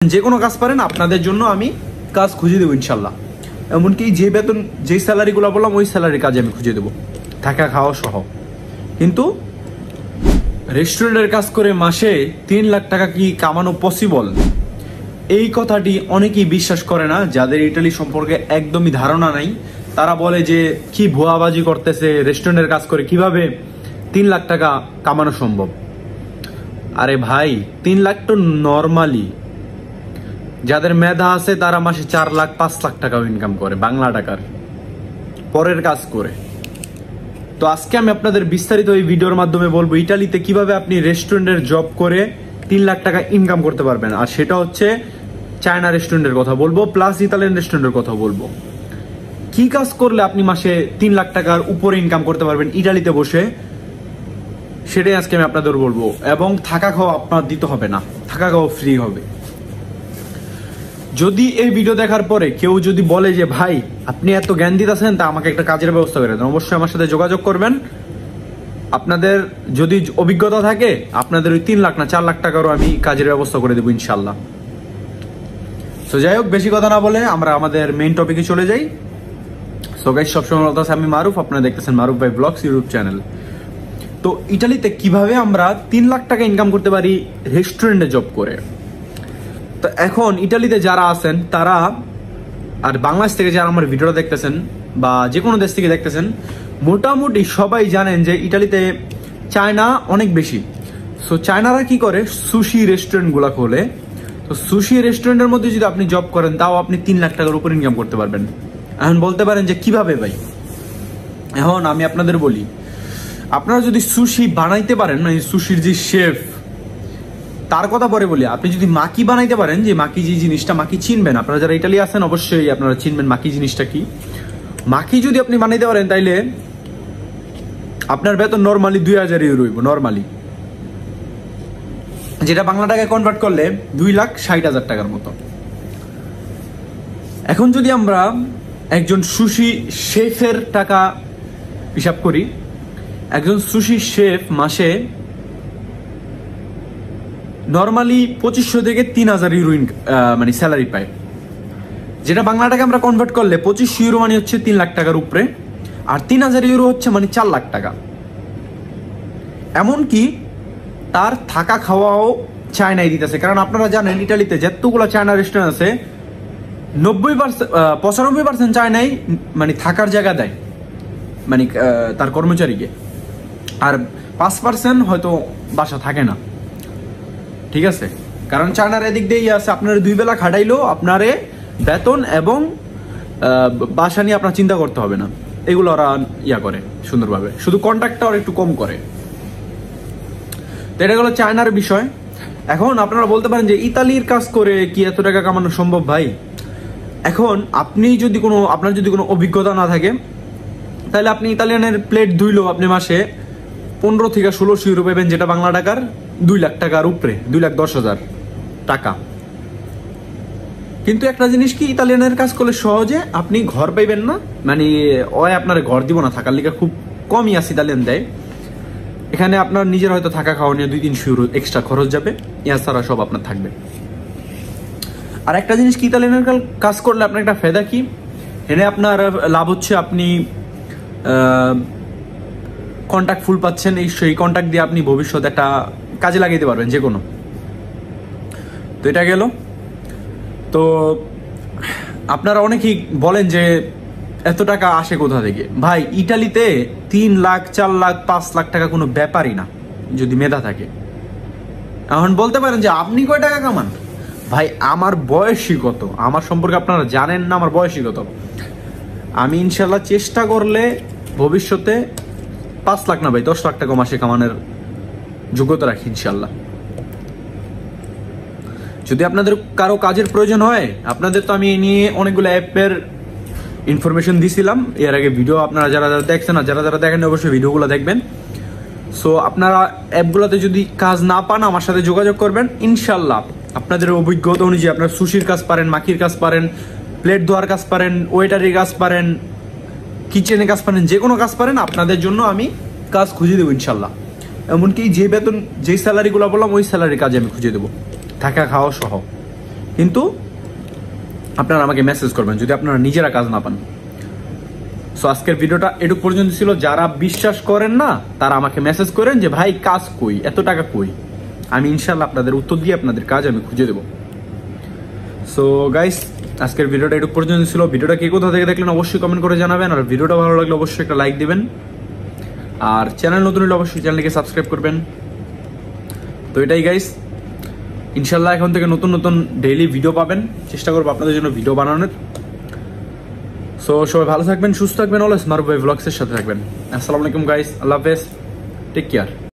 যে কোনো কাজ পারেন আপনাদের জন্য আমি কাজ খুঁজে দেবো ইনশাল্লাহ। এমনকি যে বেতন যেই স্যালারিগুলো বললাম ওই স্যালারির কাজ আমি খুঁজে দেবো, থাকা খাওয়া সহ। কিন্তু রেস্টুরেন্টের কাজ করে মাসে 3 লাখ টাকা কি কামানো পসিবল? এই কথাটি অনেকেই বিশ্বাস করে না। যাদের ইটালি সম্পর্কে একদমই ধারণা নাই তারা বলে যে কি ভুয়াবাজি করতেছে, রেস্টুরেন্টের কাজ করে কিভাবে 3 লাখ টাকা কামানো সম্ভব। আরে ভাই, 3 লাখ তো নর্মালি, যাদের মেধা আছে তারা মাসে 4 লাখ 5 লাখ টাকাও ইনকাম করে বাংলা টাকার পরের কাজ করে। তো আজকে আমি আপনাদের বিস্তারিত এই ভিডিওর মাধ্যমে বলবো ইটালিতে কিভাবে আপনি রেস্টুরেন্টের জব করে 3 লাখ টাকা ইনকাম করতে পারবেন। আর সেটা হচ্ছে চায়না রেস্টুরেন্টের কথা বলবো, প্লাস ইতালিয়ান রেস্টুরেন্টের কথা বলবো। কি কাজ করলে আপনি মাসে 3 লাখ টাকার উপরে ইনকাম করতে পারবেন ইটালিতে বসে, সেটাই আজকে আমি আপনাদের বলবো। এবং থাকা খাওয়া আপনার দিতে হবে না, থাকা খাওয়া ফ্রি হবে। যদি এই ভিডিও দেখার পরে কেউ যদি বলে যে ভাই আপনি এত জ্ঞান দিতেছেন তা আমাকে একটা কাজের ব্যবস্থা করে দেন, অবশ্যই আমার সাথে যোগাযোগ করবেন। আপনাদের যদি অভিজ্ঞতা থাকে আপনাদের ওই 3 লাখ না 4 লাখ টাকারও আমি কাজের ব্যবস্থা করে দেবো ইনশাল্লাহ। তো যাই হোক, বেশি কথা না বলে আমরা আমাদের মেইন টপিকে চলে যাই। সো গাইস, সবসময় বলতে আছে আমি মারুফ, আপনারা দেখতেছেন মারুফ ভাই ব্লগস ইউটিউব চ্যানেল। তো ইটালিতে কিভাবে আমরা 3 লাখ টাকা ইনকাম করতে পারি রেস্টুরেন্টে জব করে। তো এখন ইটালিতে যারা আছেন তারা, আর বাংলাদেশ থেকে যারা আমার ভিডিওটা দেখতেছেন বা যে কোনো দেশ থেকে দেখতেছেন, মোটামুটি সবাই জানেন যে ইটালিতে চায়না অনেক বেশি। সো চায়নারা কি করে, সুশি রেস্টুরেন্ট গুলা খোলে। তো সুশি রেস্টুরেন্টের মধ্যে যদি আপনি জব করেন তাও আপনি 3 লাখ টাকার উপর ইনকাম করতে পারবেন। এখন বলতে পারেন যে কিভাবে ভাই? এখন আমি আপনাদের বলি, আপনারা যদি সুশি বানাইতে পারেন, মানে সুশির যে শেফ তার কথা পরে বলি, আপনি যদি মাকি বানাইতে পারেন, যে মাকি যে জিনিসটা, মাকি চিনবেন আপনারা যারা ইটালি আছেন অবশ্যই আপনারা চিনবেন মাকি জিনিসটা কি। মাকি যদি আপনি বানাইতে পারেন তাইলে আপনার বেতন নর্মালি 2000 ইউরো হইব, নর্মালি, যেটা বাংলা টাকায় কনভার্ট করলে 2,60,000 টাকার মতো। এখন যদি আমরা একজন সুশি শেফের টাকা হিসাব করি, একজন সুশি শেফ মাসে নর্মালি 2500 থেকে 3000 ইউরো মানে স্যালারি পায়, যেটা বাংলা টাকা আমরা কনভার্ট করলে 2500 ইউরো মানে হচ্ছে 3 লাখ টাকার উপরে, আর 3000 ইউরো হচ্ছে মানে 4 লাখ টাকা। এমনকি তার থাকা খাওয়াও চায়নায় দিতেছে, কারণ আপনারা জানেন ইটালিতে যতগুলো চায়না রেস্টুরেন্ট আছে 95% চায়নায় মানে থাকার জায়গা দেয়, মানে তার কর্মচারীকে, আর 5% হয়তো বাসা থাকে না। ঠিক আছে, কারণ চায়নার এদিক দিয়ে আছে, আপনার 2 বেলা খাটাইলেও আপনারে বেতন এবং বাসা নিয়ে আপনার চিন্তা করতে হবে না, এগুলো ওরা করে সুন্দরভাবে, শুধু কন্ট্রাক্টটা ওরা একটু কম করে। তো এটা হলো চায়নার বিষয়। এখন আপনারা বলতে পারেন যে ইতালির কাজ করে কি এত টাকা কামানো সম্ভব ভাই? এখন আপনার যদি কোনো অভিজ্ঞতা না থাকে তাহলে আপনি ইতালিয়ানের প্লেট ধুইলেও আপনি মাসে 15 থেকে 1600 ইউরো পাবেন, যেটা বাংলা টাকার 2 লাখ টাকার উপরে, 2,10,000 টাকা। কিন্তু একটা জিনিস কি, ইতালিয়ানের কাজ করলে সহজে আপনি ঘর পাইবেন না, মানে ওই আপনার ঘর দিব না, থাকার লিগে খুব কমই আছে ইতালিয়ান দেয়। এখানে আপনার নিজের হয়তো থাকা খাওয়া নিয়ে 2-300 ইউরো এক্সট্রা খরচ যাবে, এছাড়া সব আপনার থাকবে। আর একটা জিনিস কি, ইতালিয়ানের কাজ করলে আপনার একটা ফায়দা কি, এনে আপনার লাভ হচ্ছে আপনি কন্ট্যাক্ট ফুল পাচ্ছেন, সেই কন্ট্যাক্ট দিয়ে আপনি ভবিষ্যতে একটা কাজে লাগাইতে পারবেন যে কোনো। তো এটা গেল। তো আপনারা অনেকেই বলেন যে এত টাকা আসে কোথা থেকে? ভাই, ইটালিতে 3 লাখ 4 লাখ 5 লাখ টাকা কোনো ব্যাপারই না যদি মেধা থাকে। এখন বলতে পারেন যে আপনি কয় টাকা কামান? ভাই, আমার বয়সই কত, আমার সম্পর্কে আপনারা জানেন না, আমার বয়সই কত। আমি ইনশাল্লাহ চেষ্টা করলে ভবিষ্যতে 5 লাখ না ভাই 10 লাখ টাকা মাসে কামানোর যোগ্যতা রাখি ইনশাল্লাহ। যদি আপনাদের কারো কাজের প্রয়োজন হয়, আপনাদের তো আমি এই নিয়ে অনেকগুলো অ্যাপের ইনফরমেশন দিছিলাম এর আগে ভিডিও, আপনারা যারা যারা দেখছেন আর যারা যারা দেখেন অবশ্যই ভিডিওগুলো দেখবেন। সো আপনারা অ্যাপগুলোতে যদি কাজ না পান আমার সাথে যোগাযোগ করবেন ইনশাল্লাহ। আপনাদের অভিজ্ঞতা অনুযায়ী আপনার সুশির কাজ পারেন, মাখির কাজ পারেন, প্লেট ধোয়ার কাজ পারেন, ওয়েটারের কাজ পারেন, কিচেনে কাজ পারেন, যে কোনো কাজ পারেন, আপনাদের জন্য আমি কাজ খুঁজে দেবো ইনশাল্লাহ। এমনকি যে বেতন যেই স্যালারিগুলো বললাম ওই স্যালারির কাজ আমি খুঁজে দেবো, থাকা খাওয়া সহ। কিন্তু আপনারা আমাকে মেসেজ করবেন যদি আপনারা নিজেরা কাজ না পান। সো আজকের ভিডিওটা এটুক পর্যন্ত ছিল। যারা বিশ্বাস করেন না তারা আমাকে মেসেজ করেন যে ভাই কাজ কই, এত টাকা কই। আমি ইনশাল্লাহ আপনাদের উত্তর দিয়ে আপনাদের কাজ আমি খুঁজে দেবো। সো গাইস, আজকের ভিডিওটা এটুক পর্যন্ত ছিল। ভিডিওটা কে কোথা থেকে দেখলেন অবশ্যই কমেন্ট করে জানাবেন, আর ভিডিওটা ভালো লাগলে অবশ্যই একটা লাইক দিবেন, আর চ্যানেল নতুন হলে অবশ্যই চ্যানেলকে সাবস্ক্রাইব করবেন। তো এটাই গাইস, ইনশাল্লাহ এখন থেকে নতুন নতুন ডেইলি ভিডিও পাবেন, চেষ্টা করবো আপনাদের জন্য ভিডিও বানানোর। সো সবাই ভালো থাকবেন, সুস্থ থাকবেন, অলওয়েজ মারুফ ভাই ভ্লগসের সাথে থাকবেন। আসসালামু আলাইকুম গাইস, আল্লাহ হাফেজ, টেক কেয়ার।